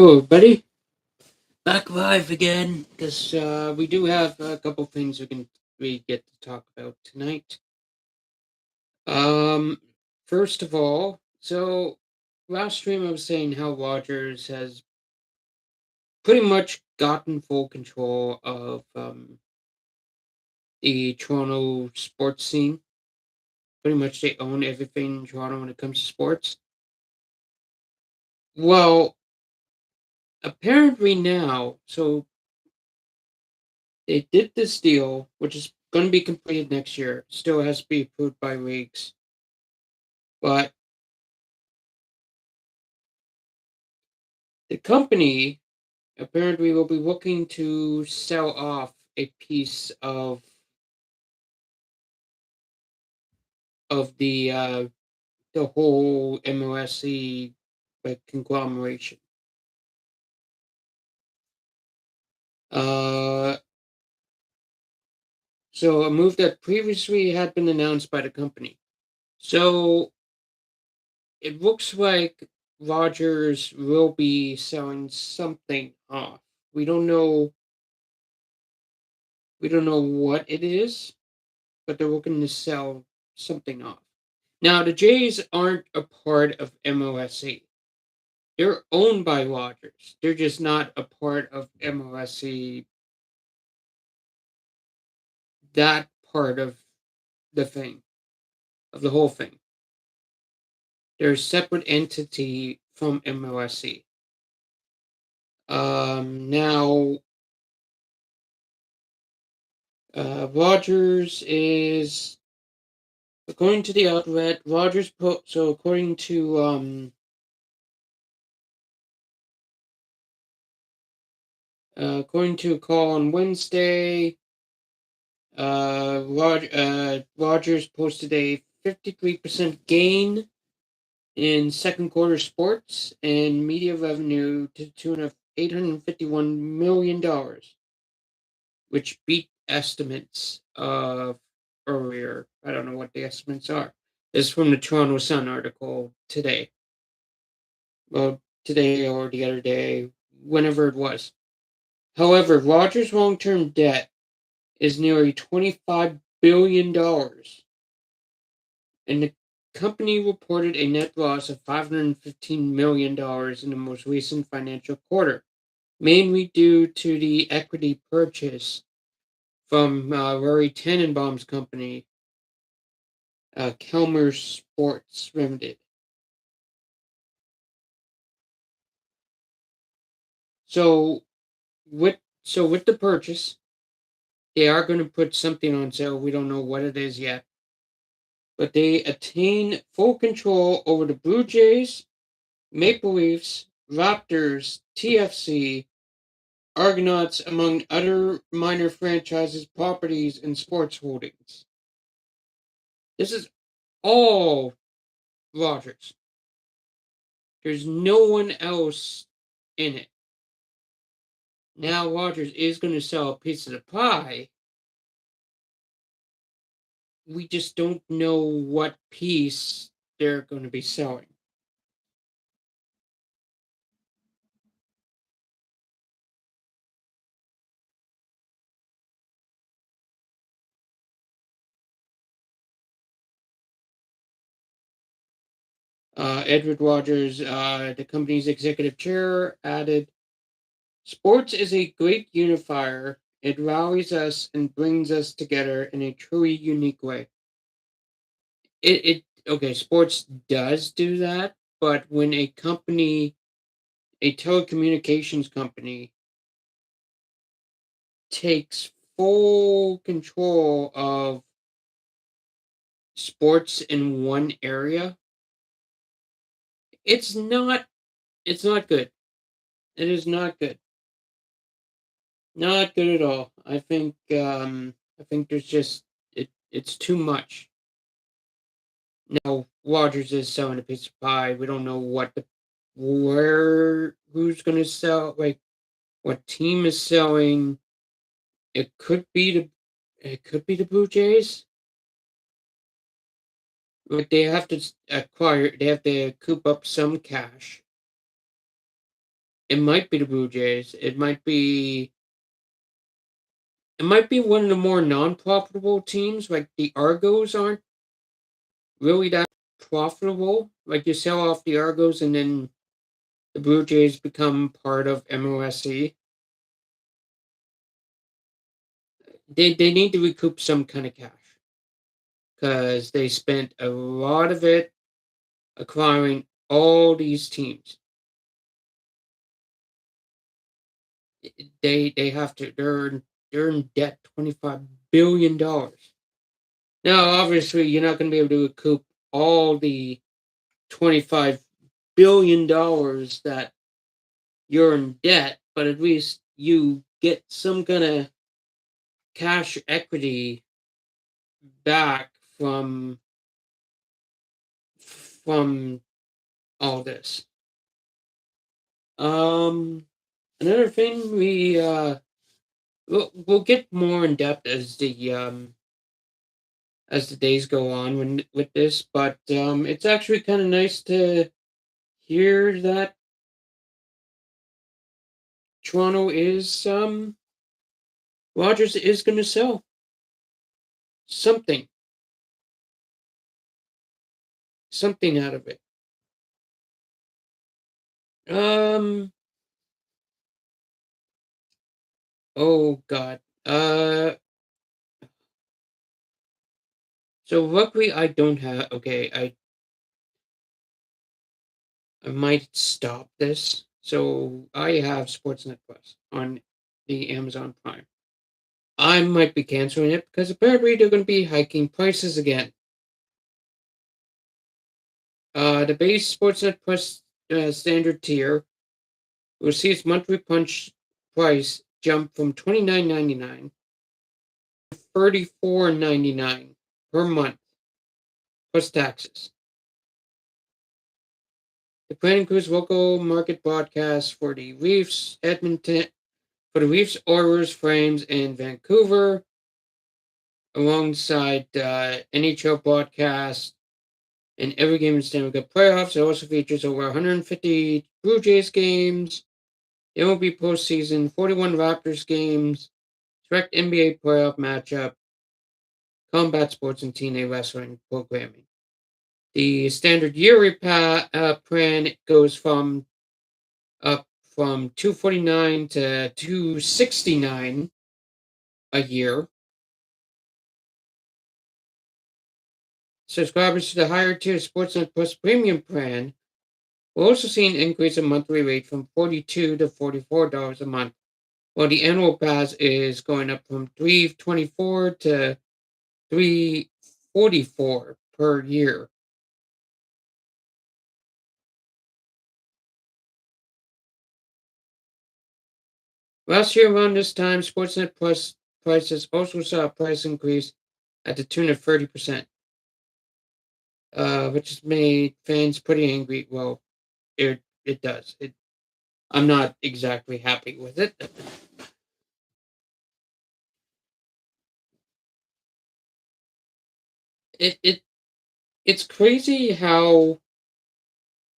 Oh, buddy, back live again because we do have a couple things we get to talk about tonight. Um, First of all, so last stream I was saying how Rogers has pretty much gotten full control of the Toronto sports scene. Pretty much they own everything in Toronto when it comes to sports. Well, apparently now, so they did this deal, which is going to be completed next year. Still has to be approved by leagues. But the company apparently will be looking to sell off a piece of the whole MOSC like conglomeration. Uh, so a move that previously had been announced by the company. So it looks like Rogers will be selling something off. We don't know. We don't know what it is, but they're looking to sell something off. Now, the Jays aren't a part of MOSC. They're owned by Rogers. They're just not a part of MOSC, that part of the thing, of the whole thing. They're a separate entity from MOSC. Now, Rogers is, according to the outlet, so according to a call on Wednesday, Rogers posted a 53% gain in second quarter sports and media revenue to the tune of $851 million, which beat estimates of earlier. I don't know what the estimates are. This is from the Toronto Sun article today. Well, today or the other day, whenever it was. However, Rogers' long term debt is nearly $25 billion, and the company reported a net loss of $515 million in the most recent financial quarter, mainly due to the equity purchase from Rory Tannenbaum's company, Kelmer Sports Limited. So with the purchase, they are going to put something on sale. We don't know what it is yet, but they attain full control over the Blue Jays, Maple Leafs, Raptors, TFC, Argonauts, among other minor franchises, properties, and sports holdings. This is all Rogers. There's no one else in it. Now Rogers is going to sell a piece of the pie. We just don't know what piece they're going to be selling. Edward Rogers, the company's executive chair, added, "Sports is a great unifier. It rallies us and brings us together in a truly unique way." Okay, sports does do that, but when a telecommunications company, takes full control of sports in one area, it's not it's not good. It is not good. Not good at all. I think there's just it's too much. Now Rogers is selling a piece of pie. We don't know who's gonna sell, like what team is selling. It could be the Blue Jays. But they have to coop up some cash. It might be the Blue Jays. It might be one of the more non-profitable teams. Like the Argos aren't really that profitable. Like you sell off the Argos and then the Blue Jays become part of MLSE. They need to recoup some kind of cash because they spent a lot of it acquiring all these teams. They have to they're in debt $25 billion. Now, obviously, you're not going to be able to recoup all the $25 billion that you're in debt, but at least you get some kind of cash equity back from all this. Um, Another thing we'll get more in depth as the days go on with this, but it's actually kind of nice to hear that Toronto is Rogers is going to sell something something out of it. Um. Oh God. So luckily I don't have. Okay, I might stop this. So I have Sportsnet Plus on the Amazon Prime. I might be canceling it because apparently they're going to be hiking prices again. The base Sportsnet Plus standard tier will see its monthly punch price jump from $29.99 to $34.99 per month plus taxes. The plan includes local market broadcasts for the Leafs, Oilers, Flames, and Vancouver, alongside NHL broadcasts and every game in Stanley Cup playoffs. It also features over 150 Blue Jays games, MLB postseason, 41 Raptors games, direct NBA playoff matchup, combat sports, and TNA wrestling programming. The standard yearly plan goes up from 249 to 269 a year. Subscribers to the higher tier Sportsnet Plus premium plan will also see an increase in monthly rate from $42 to $44 a month, while the annual pass is going up from $324 to $344 per year. Last year around this time, Sportsnet Plus prices also saw a price increase at the tune of 30%, which has made fans pretty angry. Well, it does. I'm not exactly happy with it. It it it's crazy how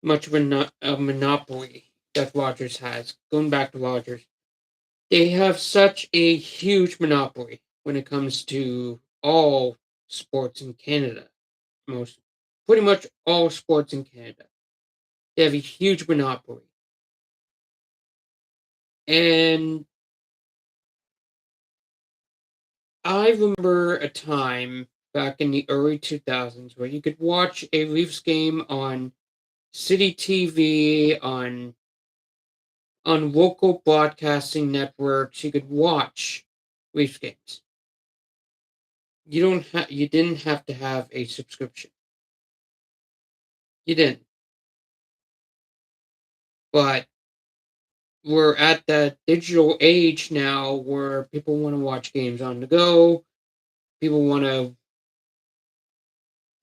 much of a monopoly that Rogers has. Going back to Rogers, they have such a huge monopoly when it comes to all sports in Canada. Most, pretty much all sports in Canada. They have a huge monopoly. And I remember a time back in the early 2000s where you could watch a Leafs game on City TV, on local broadcasting networks. You could watch Leafs games. You didn't have to have a subscription. You didn't. But we're at that digital age now where people want to watch games on the go. People want to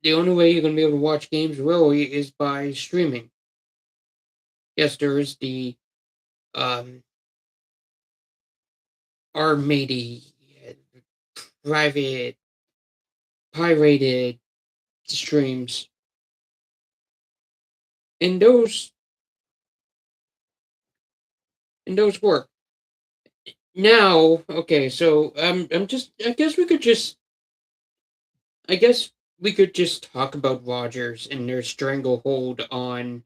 The only way you're going to be able to watch games really is by streaming. Yes, there is the um, Armady, private, pirated streams, and and those work. Now, okay, so I'm just I guess we could just talk about Rogers and their stranglehold on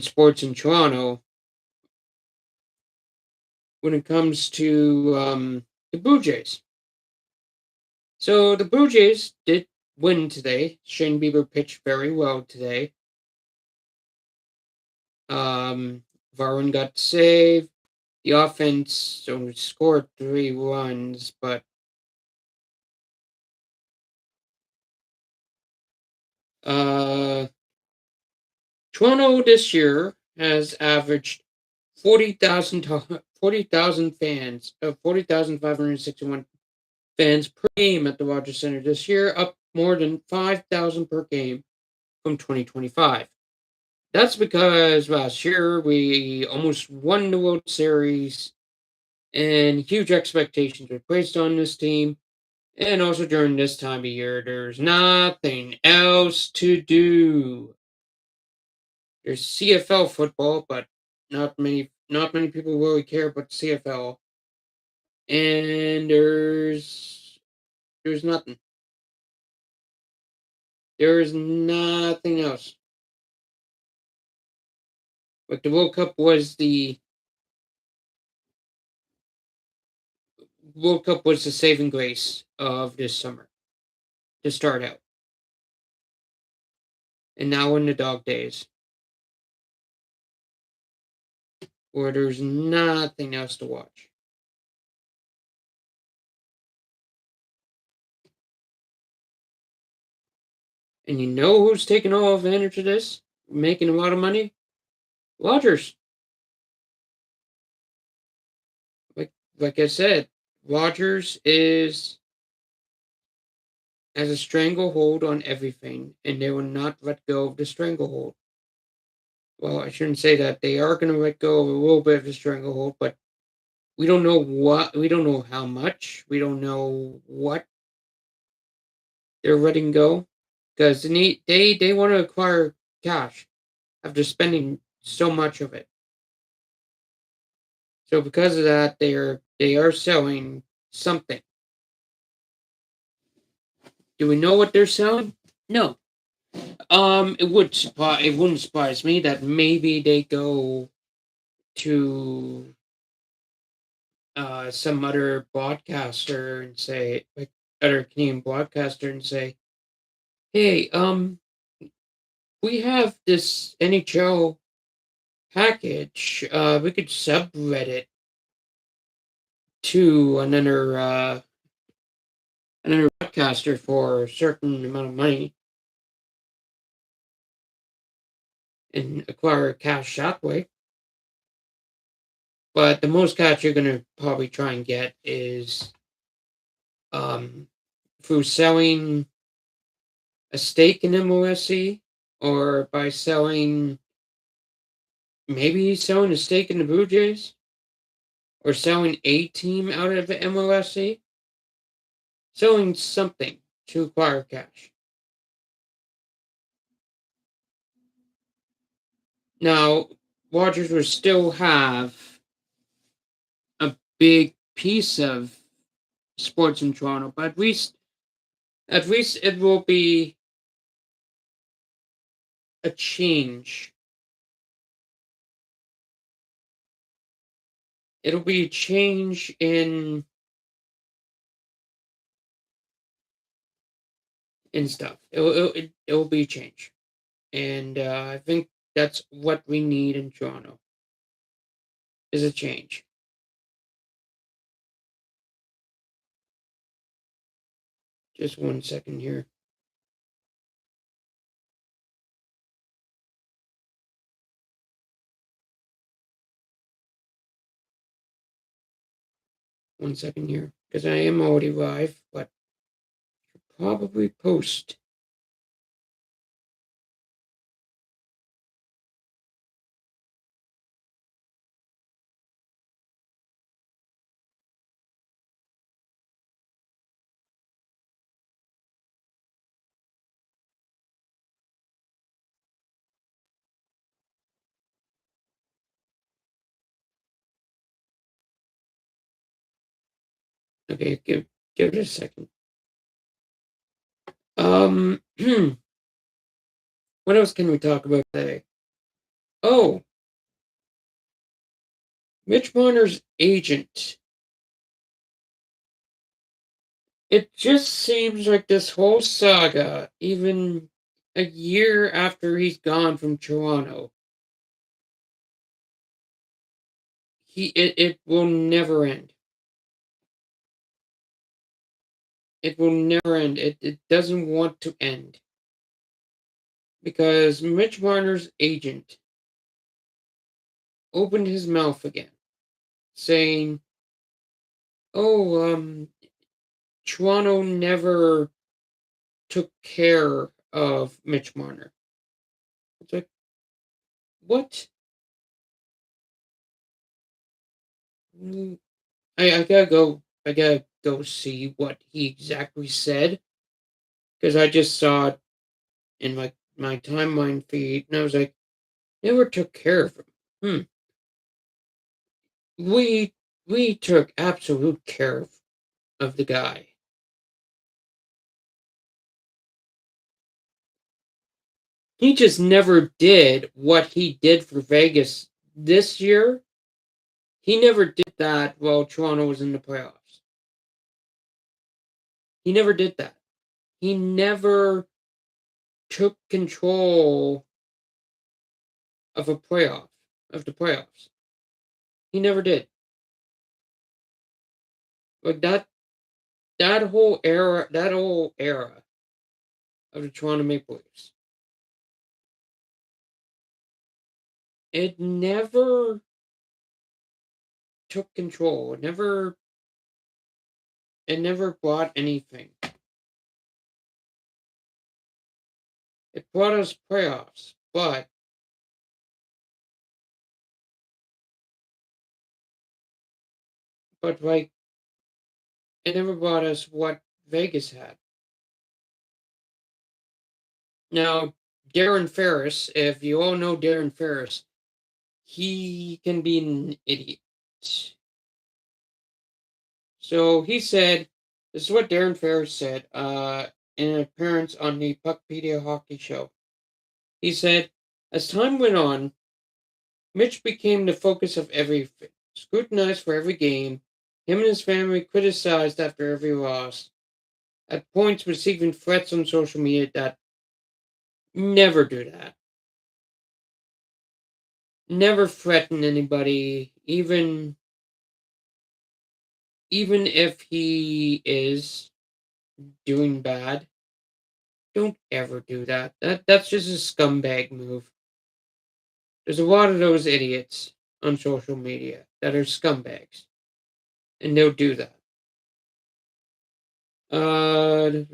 sports in Toronto when it comes to the Blue Jays. So the Blue Jays did win today. Shane Bieber pitched very well today. Varun got saved. The offense only scored 3 runs, but uh, Toronto this year has averaged 40,000 fans, 40,561 fans per game at the Rogers Center this year, up more than 5,000 per game from 2025. That's because last year we almost won the World Series and huge expectations were placed on this team. And also during this time of year, there's nothing else to do. There's CFL football, but not many people really care about CFL. And there's nothing. There is nothing else. But the World Cup was the saving grace of this summer to start out. And now in the dog days, where there's nothing else to watch. And you know who's taking all advantage of this? Making a lot of money? Rogers. Like I said, Rogers is has a stranglehold on everything, and they will not let go of the stranglehold. Well, I shouldn't say that. They are going to let go of a little bit of the stranglehold, but we don't know how much, we don't know what they're letting go because they want to acquire cash after spending so much of it. So because of that, they are selling something. Do we know what they're selling? No. It wouldn't surprise me that maybe they go to some other broadcaster and say, like, other Canadian broadcaster and say, hey, we have this NHL package. We could sublet it to another broadcaster for a certain amount of money and acquire cash that way. But the most cash you're gonna probably try and get is um through selling a stake in MOSC or by maybe selling a stake in the Blue Jays or selling a team out of the MOSC, selling something to acquire cash. Now, Rogers will still have a big piece of sports in Toronto, but at least it will be a change. It'll be a change in stuff. It'll be a change, and I think that's what we need in Toronto is a change. Just 1 second here. 1 second here, because I am already live, but probably post. Okay, give it a second. Um, what else can we talk about today? Oh, Mitch Marner's agent. It just seems like this whole saga, even a year after he's gone from Toronto, it will never end. It will never end. It doesn't want to end. Because Mitch Marner's agent opened his mouth again, saying, "Oh, Toronto never took care of Mitch Marner." It's like, what? Mm, I gotta go. I gotta go see what he exactly said because I just saw it in my timeline feed, and I was like, never took care of him. Hmm. We we took absolute care of the guy. He just never did what he did for Vegas this year. He never did that while Toronto was in the playoffs. He never did that. He never took control of a playoff of the playoffs. He never did. Like that whole era of the Toronto Maple Leafs. It never took control. It never brought anything. It brought us playoffs, but like it never brought us what Vegas had. Now, Darren Ferris, if you all know Darren Ferris, he can be an idiot. So he said, this is what Darren Ferris said in an appearance on the Puckpedia Hockey Show. He said, as time went on, Mitch became the focus of everything, scrutinized for every game, him and his family criticized after every loss, at points receiving threats on social media that never do that. Never threaten anybody, even if he is doing bad. Don't ever do that. That's just a scumbag move. There's a lot of those idiots on social media that are scumbags, and they'll do that. Uh,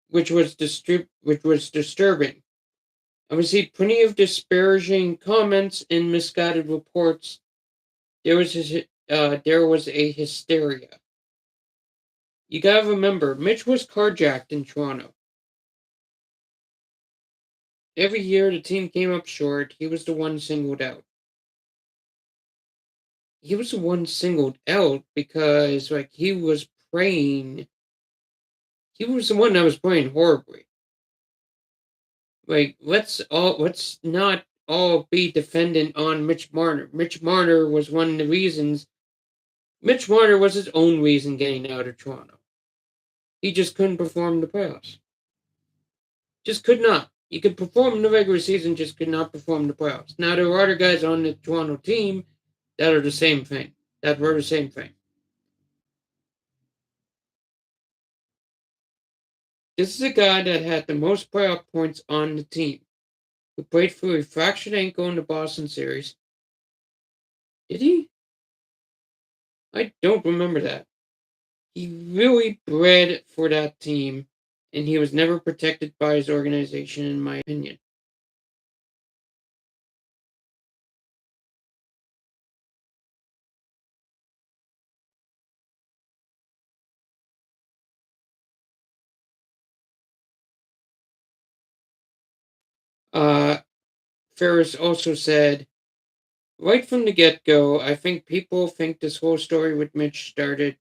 which was disturbing. I received plenty of disparaging comments and misguided reports. There was a hysteria. You gotta remember, Mitch was carjacked in Toronto. Every year the team came up short, he was the one singled out. He was the one singled out because like he was praying. He was the one that was playing horribly. Like let's not all be defendant on Mitch Marner. Mitch Marner was one of the reasons. Mitch Marner was his own reason getting out of Toronto. He just couldn't perform in the playoffs. Just could not. He could perform in the regular season, just could not perform in the playoffs. Now there are other guys on the Toronto team that are the same thing. That were the same thing. This is a guy that had the most playoff points on the team, who played through a fractured ankle in the Boston series. Did he? I don't remember that. He really bred for that team, and he was never protected by his organization, in my opinion. Uh, Ferris also said, right from the get-go, I think people think this whole story with Mitch started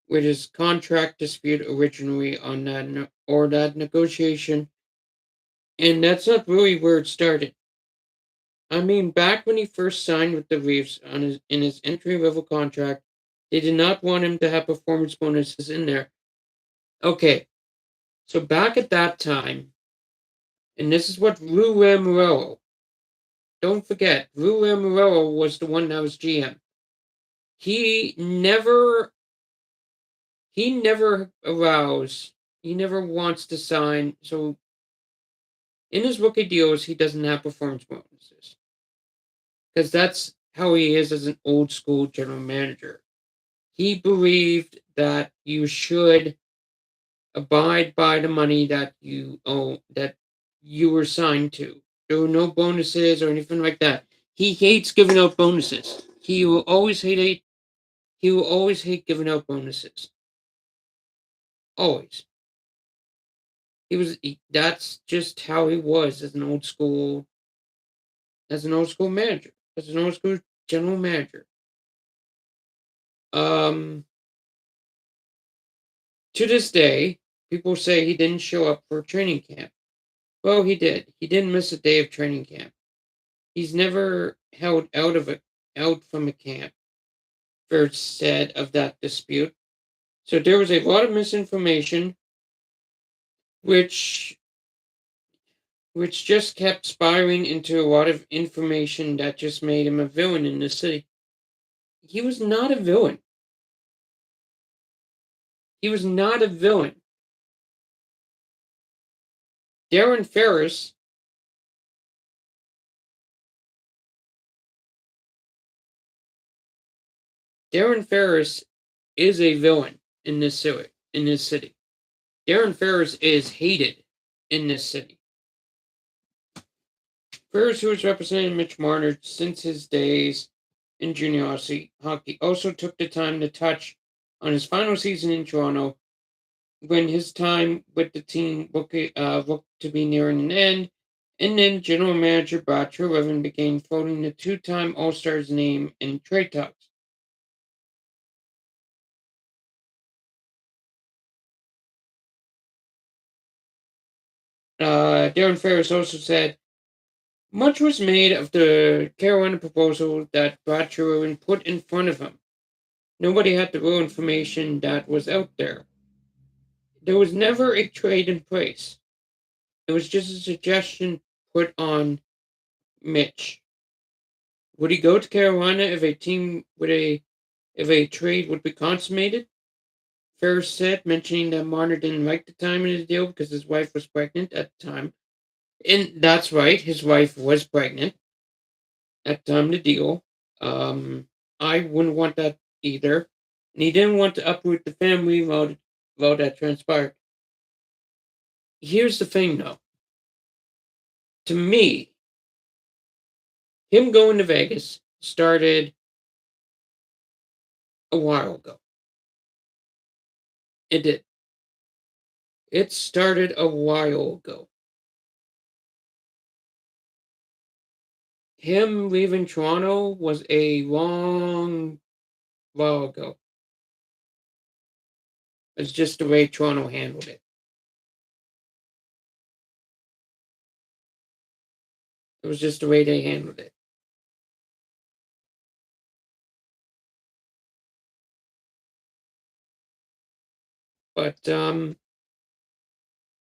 with his contract dispute originally on that negotiation, and that's not really where it started. I mean, back when he first signed with the Reefs on his entry level contract, they did not want him to have performance bonuses in there. Okay, so back at that time, and this is what Lou Lamoriello. Don't forget, Lou Lamoriello was the one that was GM. He never he never allows he never wants to sign. So in his rookie deals, he doesn't have performance bonuses because that's how he is as an old school general manager. He believed that you should abide by the money that you owe, that you were signed to. There were no bonuses or anything like that. He hates giving out bonuses. He will always hate giving out bonuses. Always. That's just how he was as an old school manager, as an old school general manager. Um to this day, people say he didn't show up for training camp. Well, he did. He didn't miss a day of training camp. He's never held out from a camp, first said of that dispute. So there was a lot of misinformation, which just kept spiraling into a lot of information that just made him a villain in the city. He was not a villain. He was not a villain. Darren Ferris, Darren Ferris is a villain in this city. In this city, Darren Ferris is hated in this city. Ferris, who has represented Mitch Marner since his days in junior hockey, also took the time to touch on his final season in Toronto when his time with the team looked to be nearing an end, and then general manager Brad Treliving began floating the two-time All-Star's name in trade talks. Darren Ferris also said, much was made of the Carolina proposal that Brad Treliving put in front of him. Nobody had the real information that was out there. There was never a trade in place. It was just a suggestion put on Mitch. Would he go to Carolina if a trade would be consummated? Ferris said, mentioning that Marner didn't like the time in his deal because his wife was pregnant at the time. And that's right, his wife was pregnant at the time of the deal. I wouldn't want that either. And he didn't want to uproot the family while that transpired. Here's the thing though. To me, him going to Vegas started a while ago. It did. It started a while ago. Him leaving Toronto was a long while ago. It's just the way Toronto handled it. It was just the way they handled it. But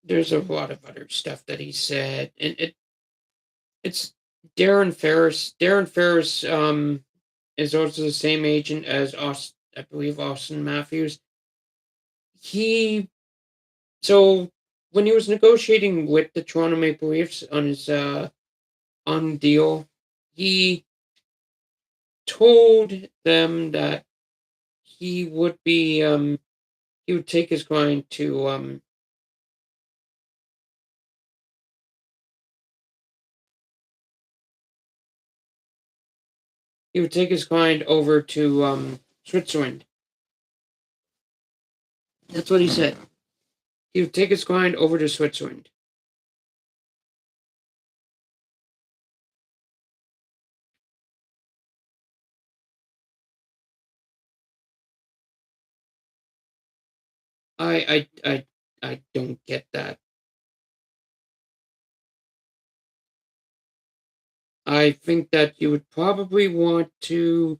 there's a lot of other stuff that he said, and it's Darren Ferris. Darren Ferris is also the same agent as I believe Austin Matthews. He so when he was negotiating with the Toronto Maple Leafs on his on deal, he told them that he would be he would take his client to he would take his client over to Switzerland. That's what he said. He would take his client over to Switzerland. I don't get that. I think that you would probably want to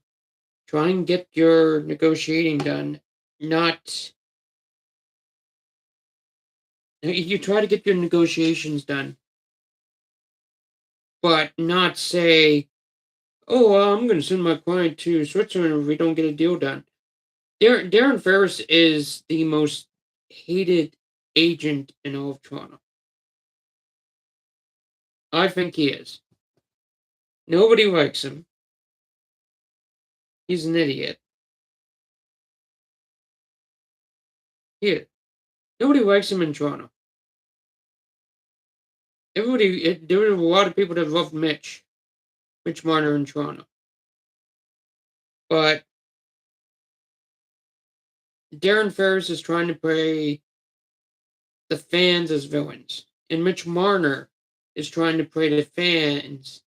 try and get your negotiating done. Not you try to get your negotiations done, but not say, "Oh, I'm going to send my client to Switzerland if we don't get a deal done." Darren Ferris is the most hated agent in all of Toronto. I think he is. Nobody likes him. He's an idiot. He is. Nobody likes him in Toronto. There were a lot of people that loved Mitch Marner in Toronto. But Darren Ferris is trying to play the fans as villains. And Mitch Marner is trying to play the fans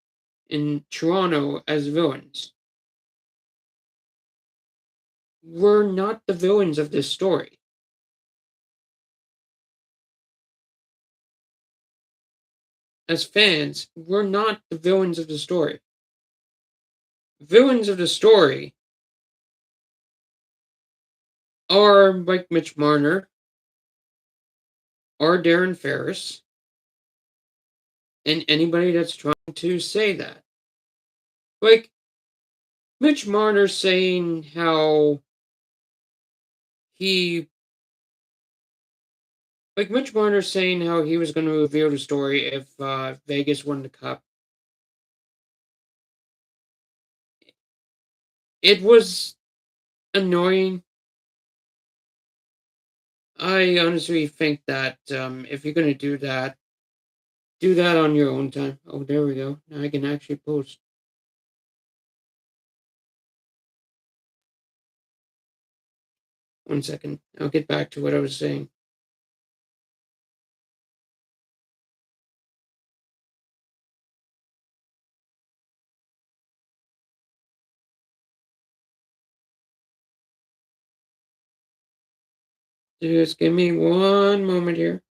in Toronto as villains. We're not the villains of this story. As fans, we're not the villains of the story. Villains of the story are like Mitch Marner, or Darren Ferris, and anybody that's trying to say that. Like Mitch Marner saying how he Mitch Marner saying how he was going to reveal the story if Vegas won the cup. It was annoying. I honestly think that if you're going to do that on your own time. Oh, there we go. Now I can actually post. One second. I'll get back to what I was saying. Just give me one moment here.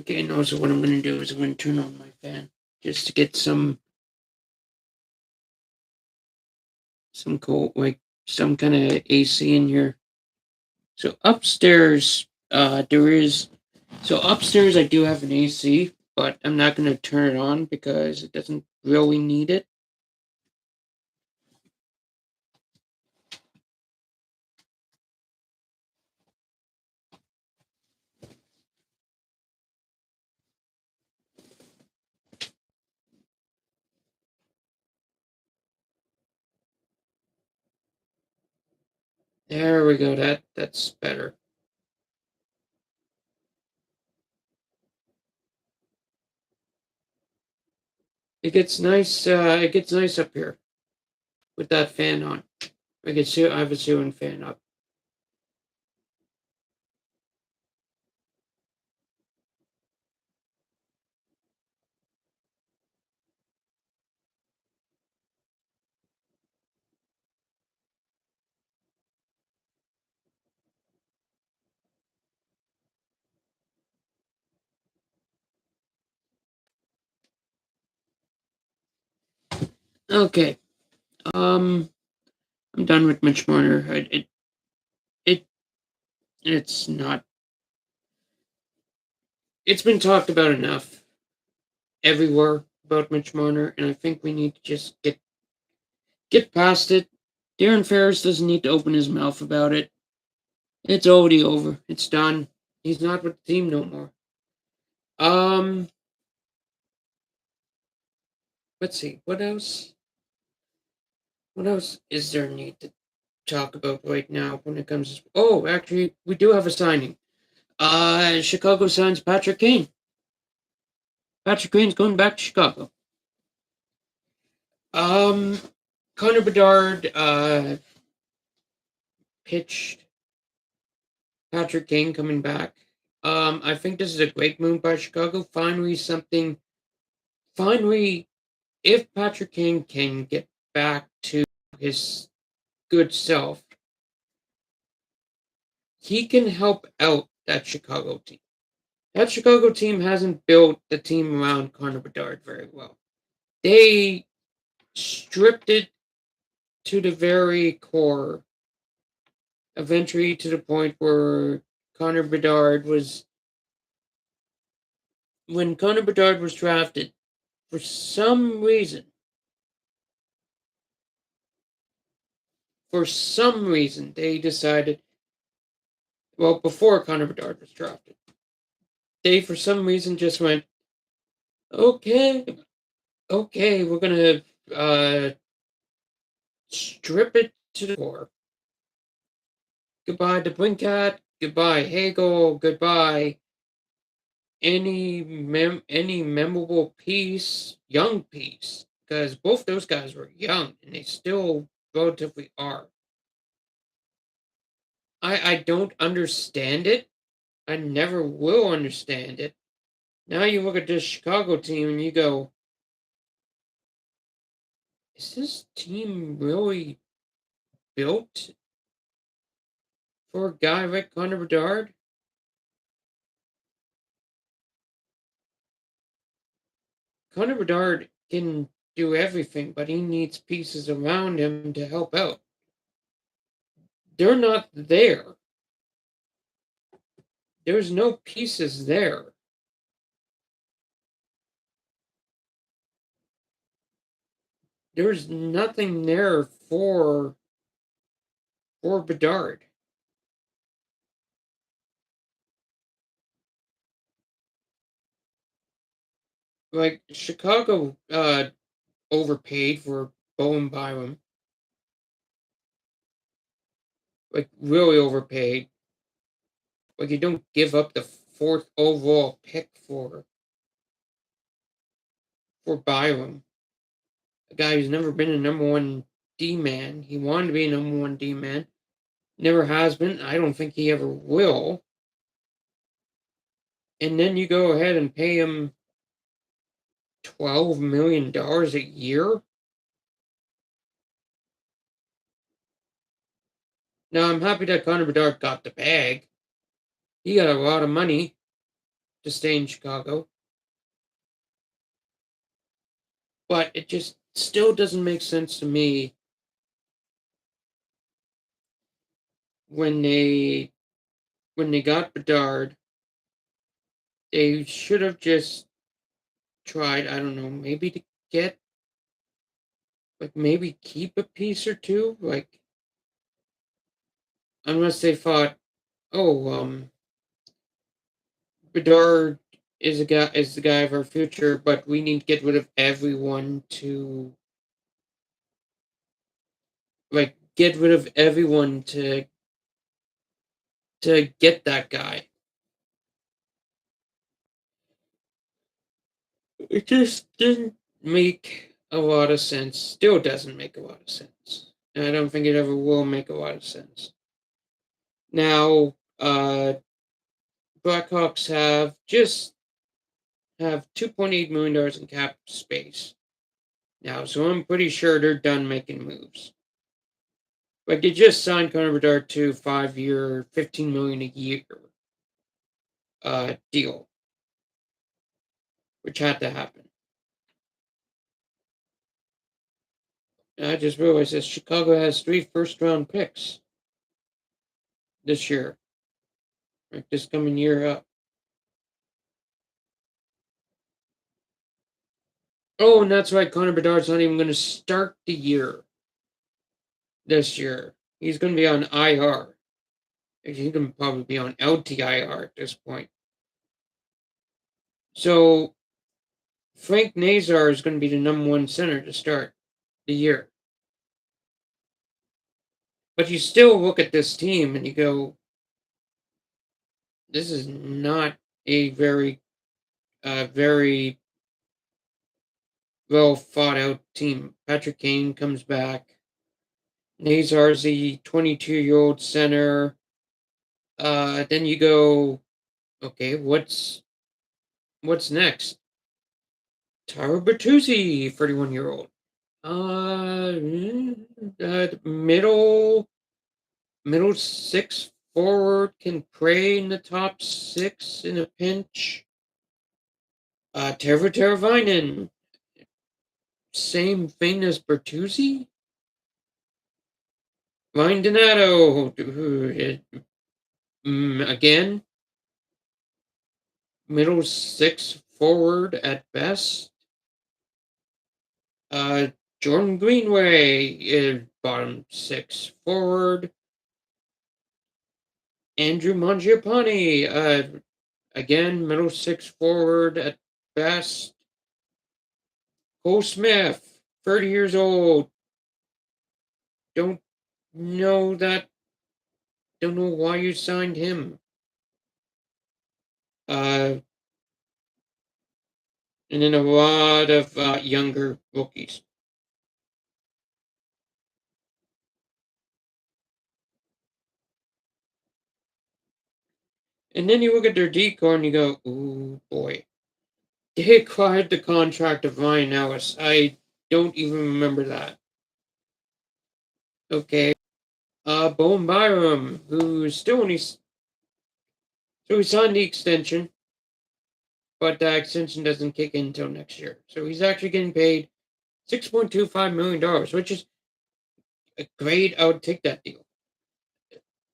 Okay, and also what I'm going to do is I'm going to turn on my fan just to get some cold, like some kind of AC in here. So upstairs, upstairs I do have an AC, but I'm not going to turn it on because it doesn't really need it. There we go. That's better. It gets nice. It gets nice up here with that fan on. I have a ceiling fan up. Okay. Um, I'm done with Mitch Marner. It it's not. It's been talked about enough everywhere about Mitch Marner, and I think we need to just get past it. Darren Ferris doesn't need to open his mouth about it. It's already over. It's done. He's not with the team no more. Um, let's see. What else? What else is there needed? talk about right now when it comes. Oh, actually, we do have a signing. Chicago signs Patrick Kane. Patrick Kane's going back to Chicago. Um, Connor Bedard pitched Patrick Kane coming back. I think this is a great move by Chicago. Finally, if Patrick Kane can get back to his good self, he can help out that Chicago team. That Chicago team hasn't built the team around Connor Bedard very well. They stripped it to the very core, eventually to the point where Connor Bedard was when Connor Bedard was drafted, for some reason, they decided, well, before Connor Bedard was drafted, they for some reason just went, okay, okay, we're gonna strip it to the core. Goodbye to Brinkat, goodbye Hagel, goodbye any memorable piece, young piece, because both those guys were young and they still relatively are. I don't understand it. I never will understand it. Now you look at this Chicago team and you go, is this team really built for a guy like Connor Bedard? Connor Bedard can do everything, but he needs pieces around him to help out. They're not there. There's no pieces there. There's nothing there for Bedard. Like Chicago overpaid for Bowen Byram. Like really overpaid. Like you don't give up the fourth overall pick for Byram. A guy who's never been a number one D man. He wanted to be a number one D man. Never has been. I don't think he ever will. And then you go ahead and pay him $12 million a year. Now I'm happy that Connor Bedard got the bag. He got a lot of money to stay in Chicago. But it just still doesn't make sense to me when they got Bedard. They should have just tried, I don't know, maybe to get like maybe keep a piece or two, like unless they thought, oh, Bedard is the guy of our future, but we need to get rid of everyone to get that guy. It just didn't make a lot of sense. Still doesn't make a lot of sense. And I don't think it ever will make a lot of sense. Now, Blackhawks have $2.8 million in cap space now, so I'm pretty sure they're done making moves. Like they just signed Connor Bedard to 5 year, $15 million a year deal, which had to happen. And I just realized that Chicago has 3 first-round picks this year, like this coming year up. Oh, and that's right. Connor Bedard's not even going to start the year this year. He's going to be on IR. He can probably be on LTIR at this point. So Frank Nazar is going to be the number one center to start the year. But you still look at this team and you go, this is not a very well thought out team. Patrick Kane comes back. Nazar's the 22-year-old center. Then you go, okay, what's next? Tyler Bertuzzi, 31-year-old. Middle six forward can play in the top six in a pinch. Teuvo Teravainen, same thing as Bertuzzi. Ryan Donato, again, middle six forward at best. Jordan Greenway is bottom six forward. Andrew Mangiapane, again, middle six forward at best. Cole Smith, 30 years old. Don't know that. Don't know why you signed him. And then a lot of younger rookies. And then you look at their decor and you go, ooh boy. They acquired the contract of Ryan Ellis. I don't even remember that. Okay. Bowen Byram, who's still only. So he signed the extension, but the extension doesn't kick in until next year. So he's actually getting paid $6.25 million, which is a great. I would take that deal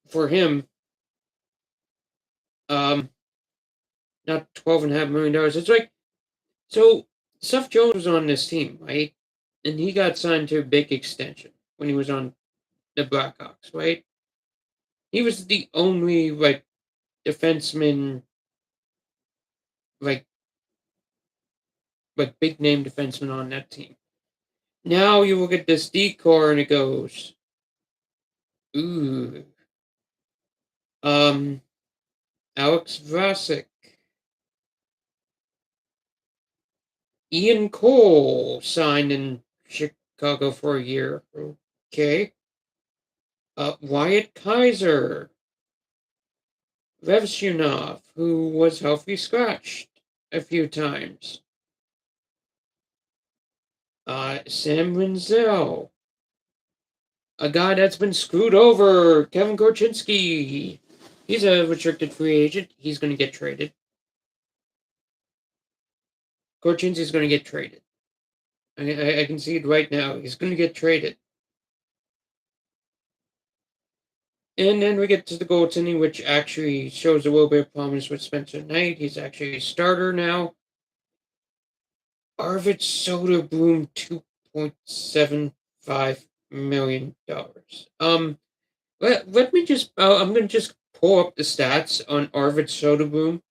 for him. Not $12.5 million. It's like, so Seth Jones was on this team, right? And he got signed to a big extension when he was on the Blackhawks, right? He was the only defenseman, like big name defenseman on that team. Now you look at this decor and it goes, ooh, Alex Vlasic, Ian Cole signed in Chicago for a year. Okay. Wyatt Kaiser, Vevshunov, who was healthy scratched a few times. Sam Renzel, a guy that's been screwed over, Kevin Korchinski. He's a restricted free agent. He's going to get traded. Korchinski's going to get traded. I can see it right now. He's going to get traded. And then we get to the goaltending, which actually shows a little bit of promise with Spencer Knight. He's actually a starter now. Arvid Soderblom, $2.75 million. Let me just. I'm going to just pull up the stats on Arvid Soderblom,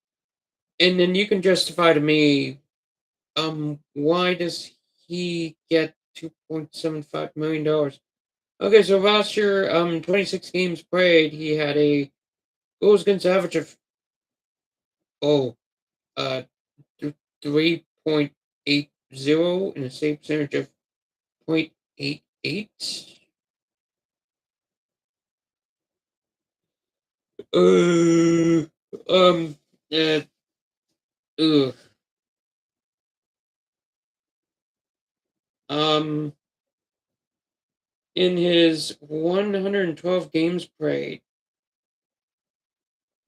and then you can justify to me. Why does he get $2.75 million? Okay, so last year, 26 games played, he had a goals against average of uh 3.80 and a save percentage of 0.88. Uh, um, uh, ugh. Um, in his 112 games played,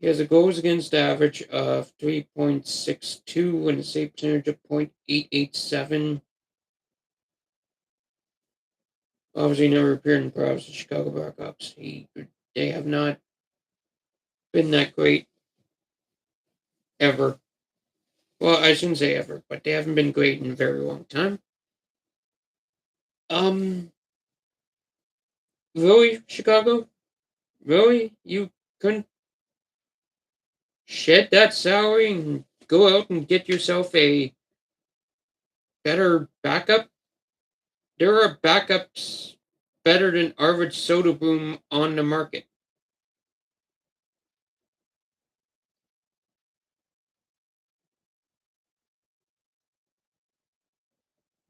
he has a goals against average of 3.62 and a save percentage of 0.887. Obviously, never appeared in the playoffs of Chicago Blackhawks. They have not been that great ever. Well, I shouldn't say ever, but they haven't been great in a very long time. Really, Chicago? Really? You couldn't shed that salary and go out and get yourself a better backup? There are backups better than Arvid Soderblom on the market?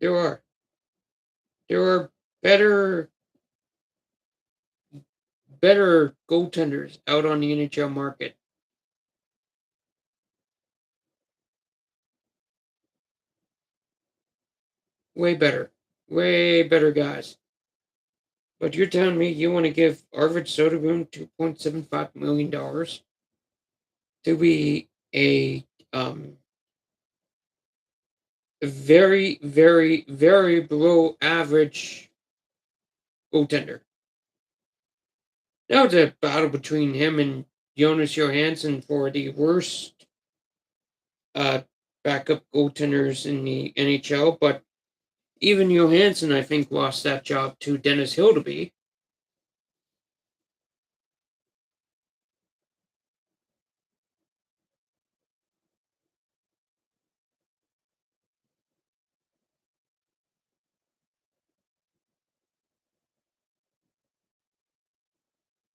There are. There are better better goaltenders out on the NHL market. Way better. Way better guys. But you're telling me you want to give Arvid Soderblom $2.75 million to be a very, very, very below average goaltender. That was a battle between him and Jonas Johansson for the worst uh, backup goaltenders in the NHL. But even Johansson, I think, lost that job to Dennis Hildeby.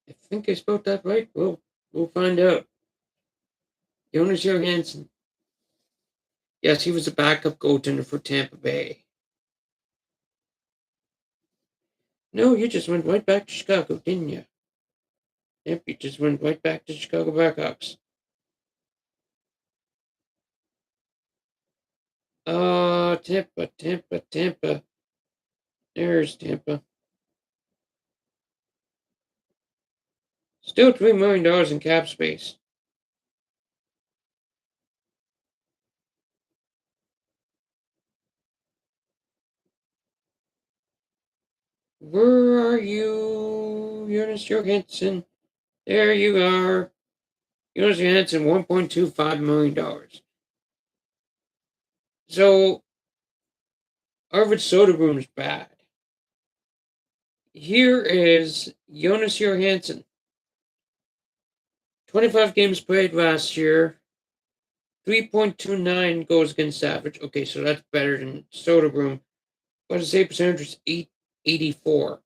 I think I spelled that right. We'll find out. Jonas Johansson. Yes, he was a backup goaltender for Tampa Bay. No, you just went right back to Chicago, didn't you? Yep, you just went right back to Chicago Blackhawks. Tampa, Tampa, Tampa. There's Tampa. Still $3 million in cap space. Where are you, Jonas Johansson? There you are. Jonas Johansson, $1.25 million. So Arvid Soderblom's bad. Here is Jonas Johansson. 25 games played last year. 3.29 goals against average. Okay, so that's better than Soderblom. But his save percentage is 884.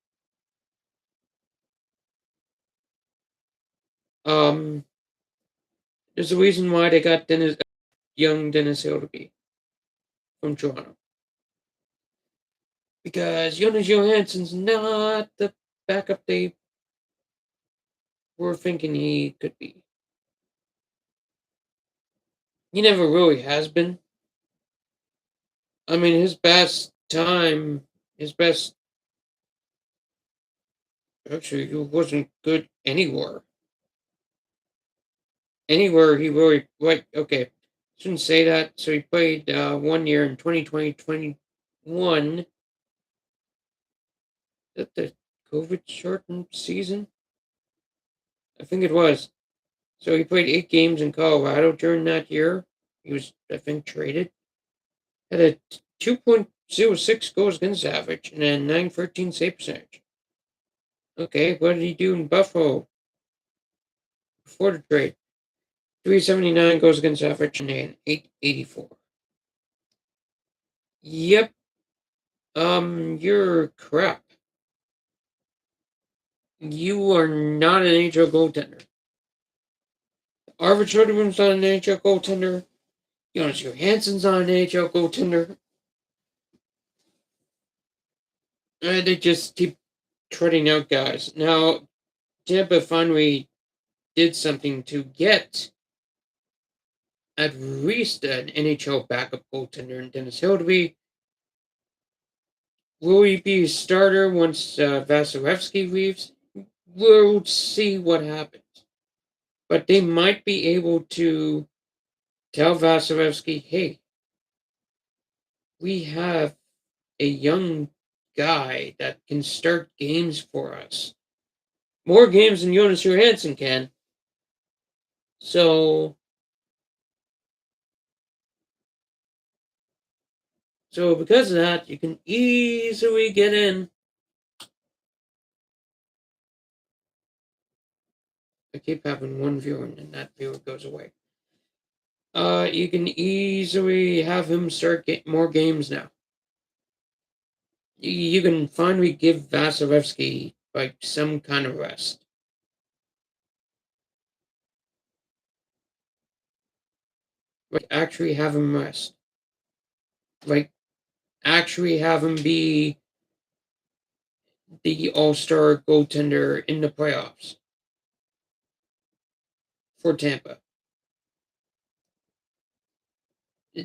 There's a reason why they got young Dennis Hildeby from Toronto. Because Jonas Johansson's not the backup they were thinking he could be. He never really has been. I mean, his best, actually, he wasn't good anywhere. Anywhere he really, like, okay, shouldn't say that. So he played 1 year in 2020, 21. Is that the COVID shortened season? I think it was. So he played 8 games in Colorado during that year. He was, I think, traded. Had a 2.06 goals against average and a 913 save percentage. Okay, what did he do in Buffalo before the trade? 379 goals against average and an 884. Yep. You're crap. You are not an NHL goaltender. Arvid Soderblom's not an NHL goaltender. Jonas Johansson's not an NHL goaltender. They just keep treading out guys. Now, Tampa finally did something to get at least an NHL backup goaltender in Dennis Hildeby. Will he be a starter once Vasilevsky leaves? We'll see what happens. But they might be able to tell Vasilevsky, hey, we have a young guy that can start games for us. More games than Jonas Johansson can. So because of that, you can easily get in. I keep having one viewer and then that viewer goes away. You can easily have him start get more games now. You can finally give Vasilevsky like some kind of rest. Like actually have him rest. Like actually have him be the all-star goaltender in the playoffs for Tampa.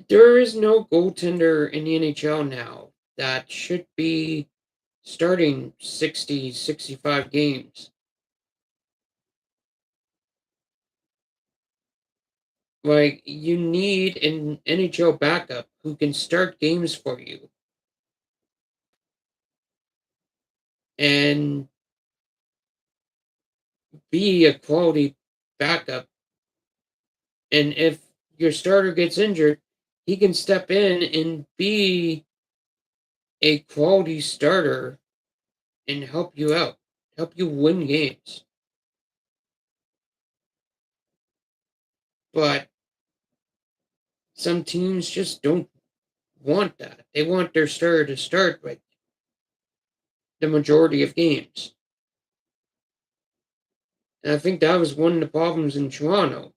There is no goaltender in the NHL now that should be starting 60, 65 games. Like, you need an NHL backup who can start games for you and be a quality backup. And if your starter gets injured, he can step in and be a quality starter and help you out, help you win games. But some teams just don't want that. They want their starter to start like the majority of games. And I think that was one of the problems in Toronto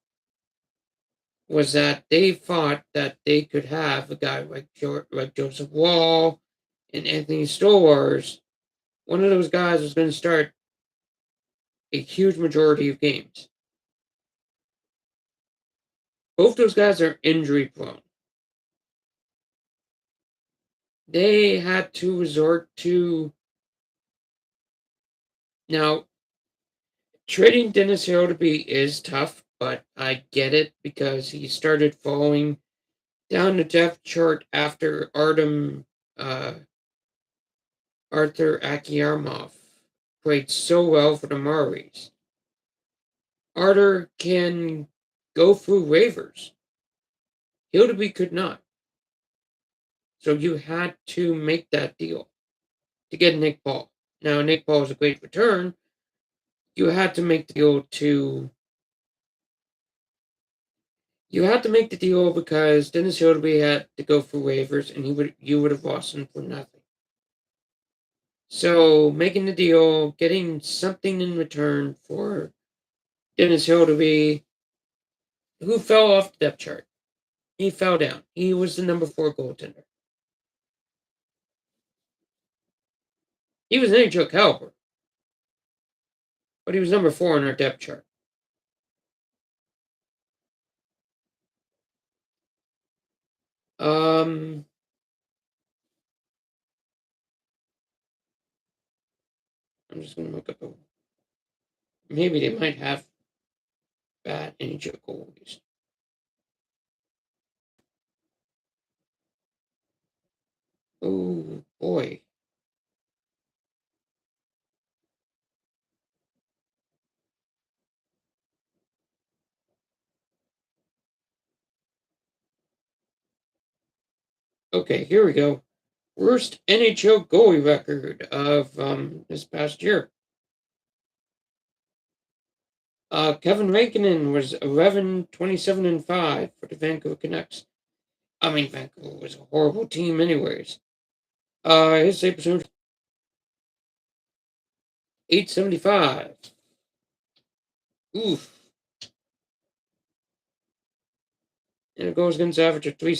was that they thought that they could have a guy like Joseph Wall and Anthony Stolarz. One of those guys was going to start a huge majority of games. Both those guys are injury prone. They had to resort to now trading Dennis Hildeby is tough, but I get it because he started falling down the depth chart after uh, Arthur Akiyarmov played so well for the Maoris. Arthur can go through waivers. Hildeby could not. So you had to make that deal to get Nick Paul. Now, Nick Paul is a great return. You had to make the deal to. You had to make the deal because Dennis Hildeby had to go through waivers, and you would have lost him for nothing. So making the deal, getting something in return for Dennis Hildeby, who fell off the depth chart. He fell down. He was the number 4 goaltender. He was an NHL caliber, but he was number 4 on our depth chart. Um, I'm just gonna look up maybe they might have bad NHL goalies. Oh boy. Okay, here we go. Worst NHL goalie record of this past year. Kevin Rankin was 11-27-5 for the Vancouver Canucks. I mean, Vancouver was a horrible team, anyways. His save percentage 875. Oof. And it goes against average of 3.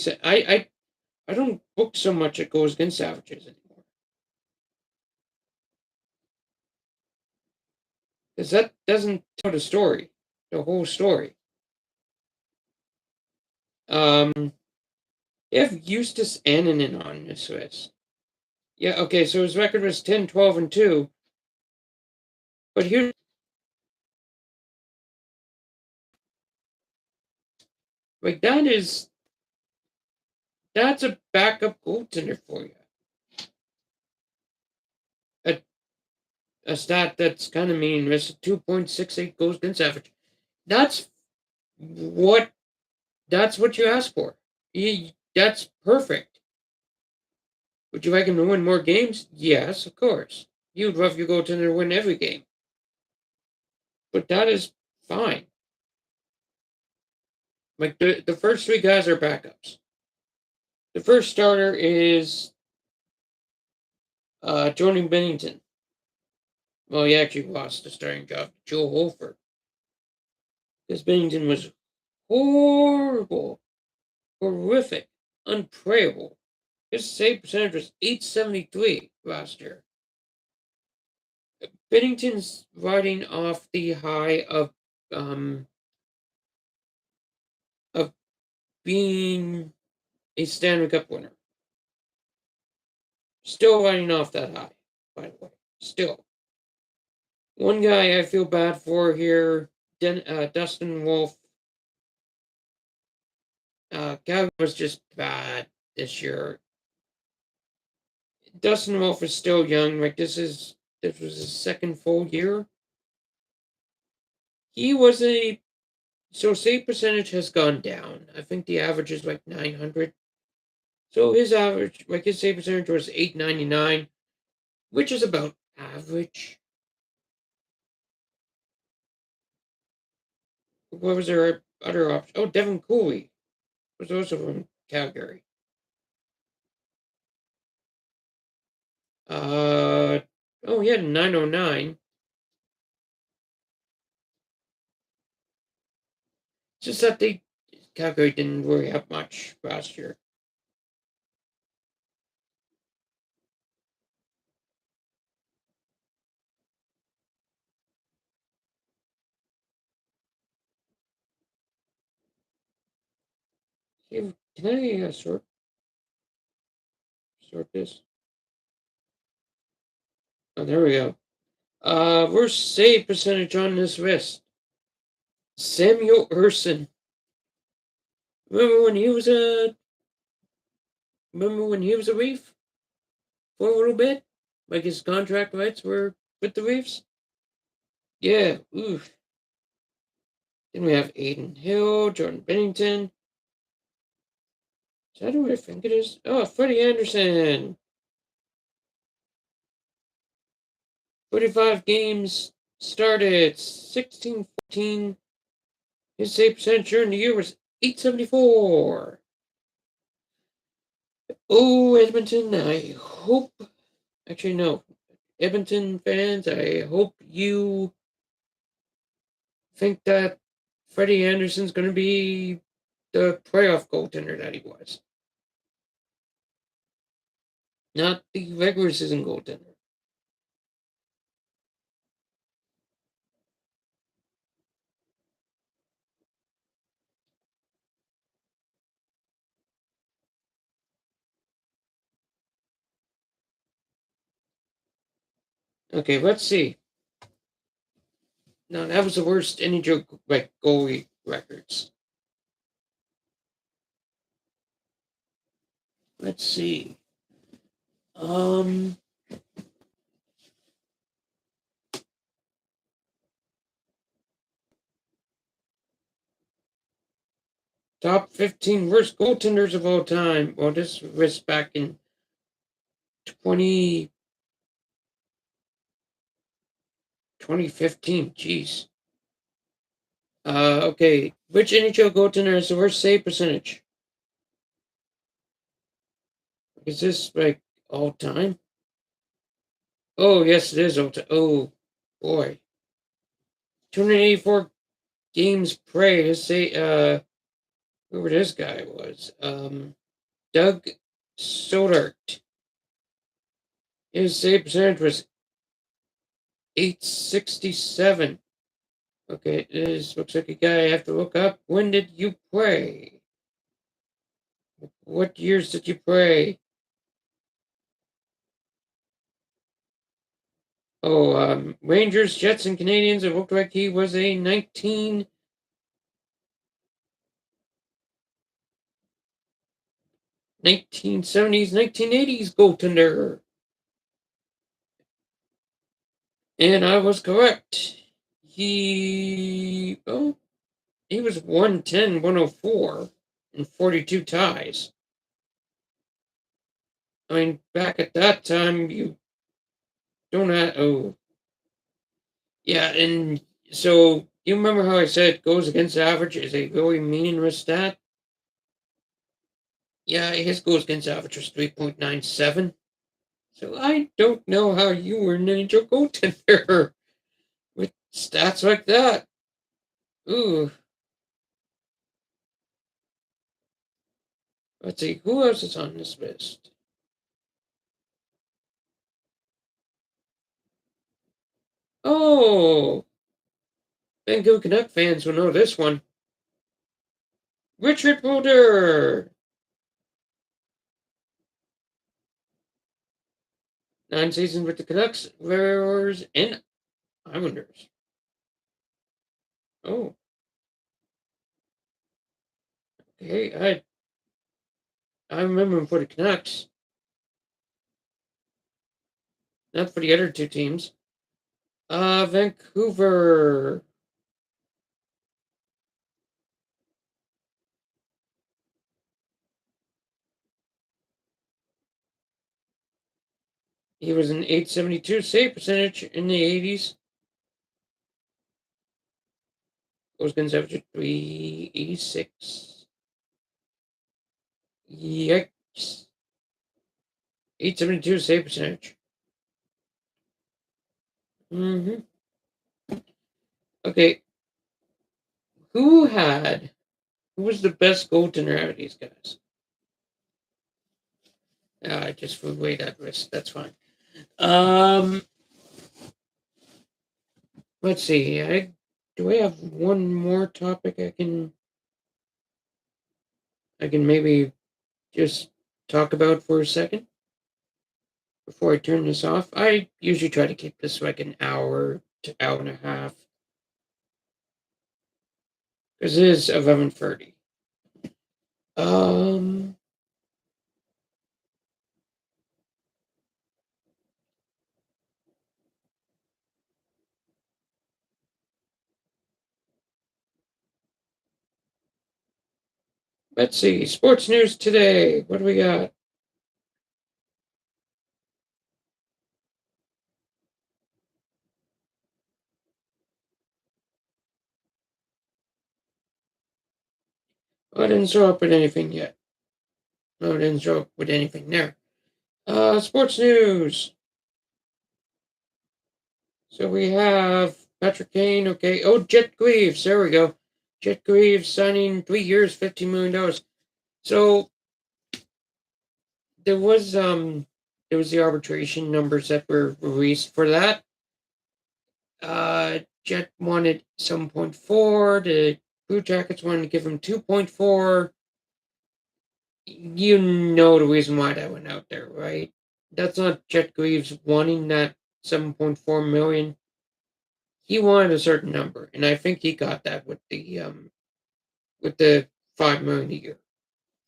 I don't book so much it goes against averages anymore. Because that doesn't tell the story, the whole story. If Eustace Annunen on this list. Yeah, okay, so his record was 10-12-2. But here, like, that's a backup goaltender for you. A, a stat that's kind of mean. It's 2.68 goals against average. That's what that's what you ask for. That's perfect. Would you like him to win more games? Yes, of course. You'd love your goaltender to win every game. But that is fine. Like the first 3 guys are backups. The first starter is Jordan Bennington. Well, he actually lost the starting job to Joe Holford because Bennington was horrible, horrific, unprayable. His save percentage was 873 last year. Bennington's riding off the high um of being a Stanley Cup winner. Still riding off that high, by the way. Still. One guy I feel bad for here, Dustin Wolf. Calgary was just bad this year. Dustin Wolf is still young. Like this was his second full year. He was so save percentage has gone down. I think the average is like 900. So his average, like his save percentage was 899, which is about average. What was their other option? Oh, Devin Cooley was also from Calgary. Oh, he had 909. It's just that Calgary didn't really have much last year. Can I sort this? Oh, there we go. Worst save percentage on this list. Samuel Urson. Remember when he was a Reef for a little bit? Like his contract rights were with the Reefs? Yeah, oof. Then we have Aiden Hill, Jordan Bennington. Is that who I think it is? Oh, Freddie Anderson. 45 games started, 16-14. His save percentage during the year was 874. Oh, Edmonton, I hope. Actually, no. Edmonton fans, I hope you think that Freddie Anderson's going to be the playoff goaltender that he was, not the regular season goaltender. Okay, let's see. No, that was the worst NHL goalie records. Let's see. Um, Top 15 worst goaltenders of all time. Well, this was back in 2015. Jeez. Okay. Which NHL goaltender has the worst save percentage? Is this like all time? Oh, yes, it is all time. Oh, boy. 284 games played. Let's say, whoever this guy was. Doug Sodart. His save percentage was 867. Okay, this looks like a guy I have to look up. When did you play? What years did you play? Oh, Rangers, Jets, and Canadians. It looked like he was a 1970s, 1980s goaltender. And I was correct. He was 110, 104, and 42 ties. I mean, back at that time, you don't have. Oh, yeah, and so you remember how I said goes against average is a really meaningless stat? Yeah, his goals against average was 3.97. So I don't know how you were an angel goaltender with stats like that. Ooh, let's see, who else is on this list? Oh, Vancouver Canuck fans will know this one. Richard Mulder. 9 seasons with the Canucks, Warriors, and Islanders. Oh, okay. I remember him for the Canucks, not for the other two teams. Vancouver. He was an 872 save percentage in the 80s. Goals against average 386. Yikes. 872 save percentage. Mm-hmm. Okay. Who was the best goaltender out of these guys? I just threw away that list. That's fine. Um, let's see. Do I have one more topic I can maybe just talk about for a second before I turn this off? I usually try to keep this like an hour to hour and a half because it is 11:30. Um, let's see. Sports news today. What do we got? I didn't show up with anything yet. No, I didn't show up with anything there. Sports news. So we have Patrick Kane. Okay. Oh, Jet Greaves. There we go. Jet Greaves signing 3 years, $15 million. So there was the arbitration numbers that were released for that. Jet wanted 7.4. The Blue Jackets wanted to give him 2.4. You know the reason why that went out there, right? That's not Jet Greaves wanting that 7.4 million. He wanted a certain number, and I think he got that with the 5 million a year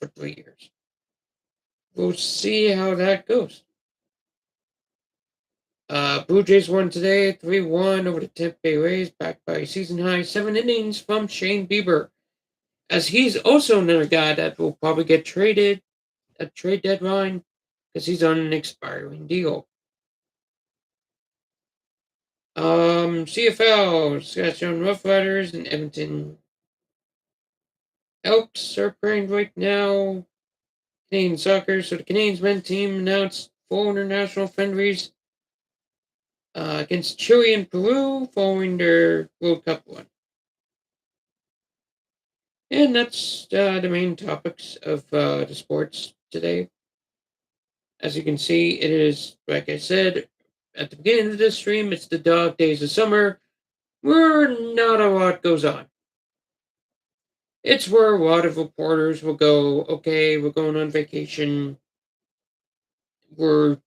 for 3 years. We'll see how that goes. Blue Jays won today 3-1 over the Tampa Bay Rays, backed by a season high 7 innings from Shane Bieber. As he's also another guy that will probably get traded at trade deadline because he's on an expiring deal. CFL, Saskatchewan Roughriders and Edmonton Elks are playing right now. Canadian soccer. So the Canadians men's team announced 4 international friendlies against Chile and Peru following their World Cup one. And that's the main topics of the sports today. As you can see, it is, like I said at the beginning of this stream, it's the dog days of summer where not a lot goes on. It's where a lot of reporters will go, okay, we're going on vacation. We're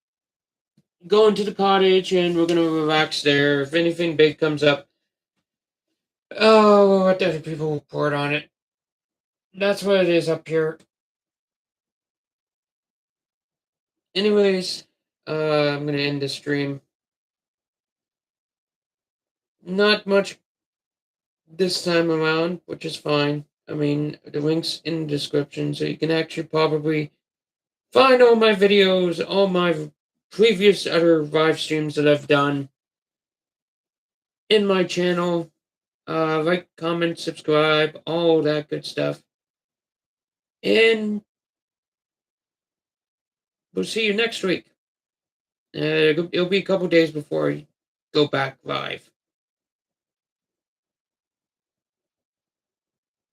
going to the cottage and we're going to relax there. If anything big comes up, oh, what other people report on it. That's what it is up here. Anyways, I'm going to end the stream. Not much this time around, which is fine. I mean, the link's in the description, so you can actually probably find all my videos, all my previous other live streams that I've done in my channel. Like, comment, subscribe, all that good stuff. And we'll see you next week. It'll be a couple days before I go back live,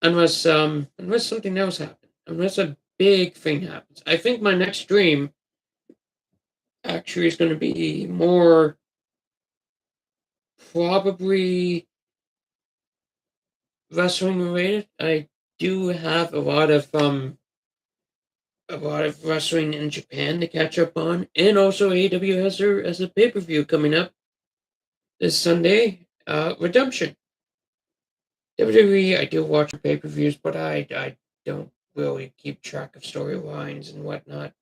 unless something else happens, unless a big thing happens. I think my next stream actually is going to be more probably wrestling related. I do have a lot of wrestling in Japan to catch up on, and also AEW has a pay per view coming up this Sunday. Redemption. WWE, I do watch pay per views, but I don't really keep track of storylines and whatnot.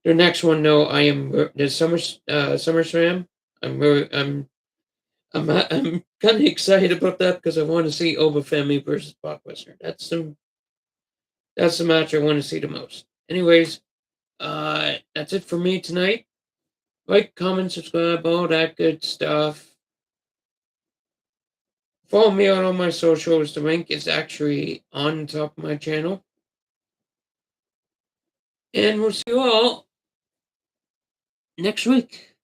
The next one, though, I am the SummerSlam. I'm kind of excited about that because I want to see Oba Femi versus Brock Lesnar. That's the match I want to see the most. Anyways, that's it for me tonight. Like, comment, subscribe, all that good stuff. Follow me on all my socials. The link is actually on top of my channel. And we'll see you all next week.